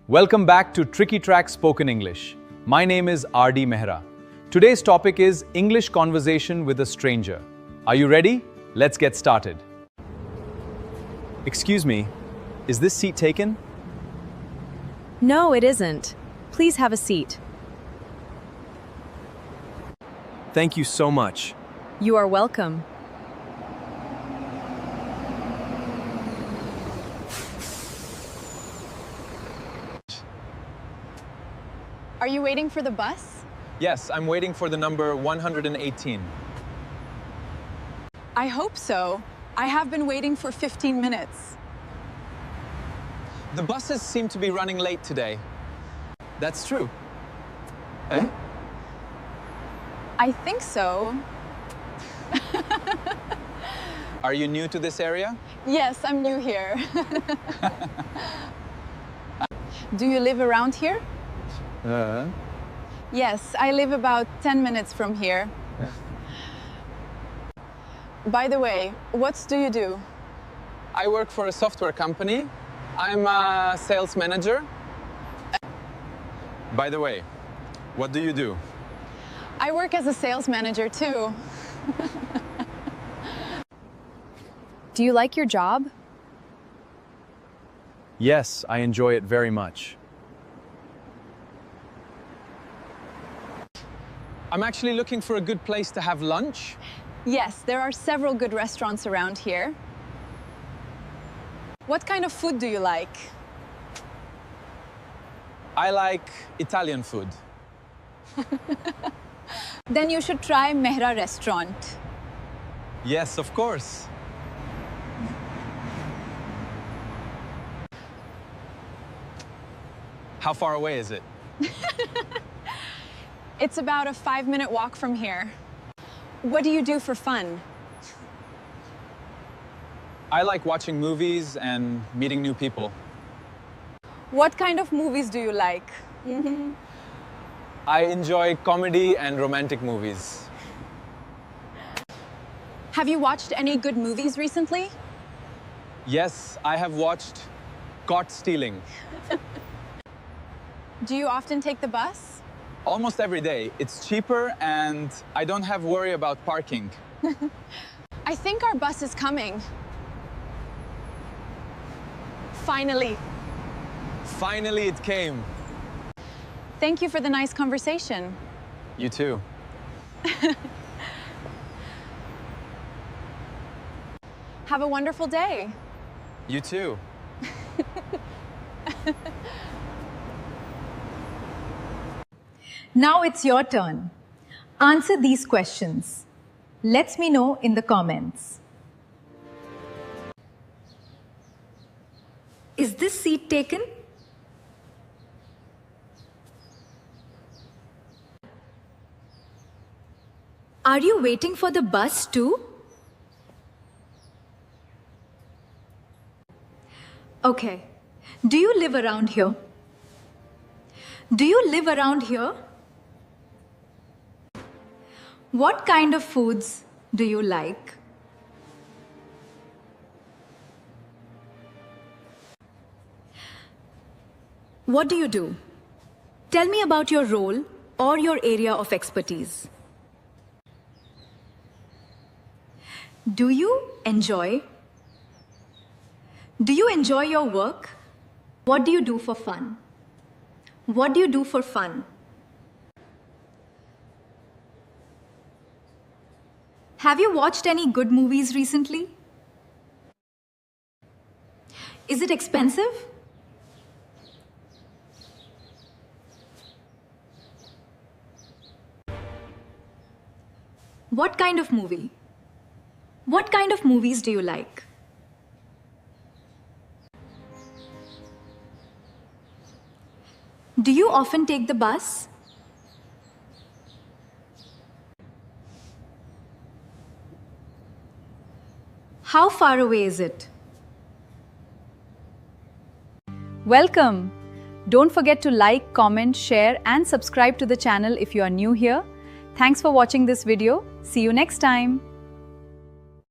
Welcome back to Tricky Track Spoken English. My name is R.D. Mehra. Today's topic is English conversation with a stranger. Are you ready? Let's get started. Excuse me, is this seat taken? No, it isn't. Please have a seat. Thank you so much. You are welcome. Are you waiting for the bus? Yes, I'm waiting for the number 118. I hope so. I have been waiting for 15 minutes. The buses seem to be running late today. That's true. Eh? I think so. Are you new to this area? Yes, I'm new here. Do you live around here? Yes, I live about 10 minutes from here. By the way, what do you do? I work for a software company. I'm a sales manager. By the way, what do you do? I work as a sales manager too. Do you like your job? Yes, I enjoy it very much. I'm actually looking for a good place to have lunch. Yes, there are several good restaurants around here. What kind of food do you like? I like Italian food. Then you should try Mehra restaurant. Yes, of course. How far away is it? It's about a 5-minute walk from here. What do you do for fun? I like watching movies and meeting new people. What kind of movies do you like? I enjoy comedy and romantic movies. Have you watched any good movies recently? Yes, I have watched Caught Stealing. Do you often take the bus? Almost every day. It's cheaper and I don't have worry about parking. I think our bus is coming. Finally. Finally, it came. Thank you for the nice conversation. You too. Have a wonderful day. You too. Now it's your turn. Answer these questions. Let me know in the comments. Is this seat taken? Are you waiting for the bus too? Okay. Do you live around here? Do you live around here? What kind of foods do you like? What do you do? Tell me about your role or your area of expertise. Do you enjoy? Do you enjoy your work? What do you do for fun? What do you do for fun? Have you watched any good movies recently? Is it expensive? What kind of movie? What kind of movies do you like? Do you often take the bus? How far away is it? Welcome! Don't forget to like, comment, share and subscribe to the channel if you are new here. Thanks for watching this video. See you next time.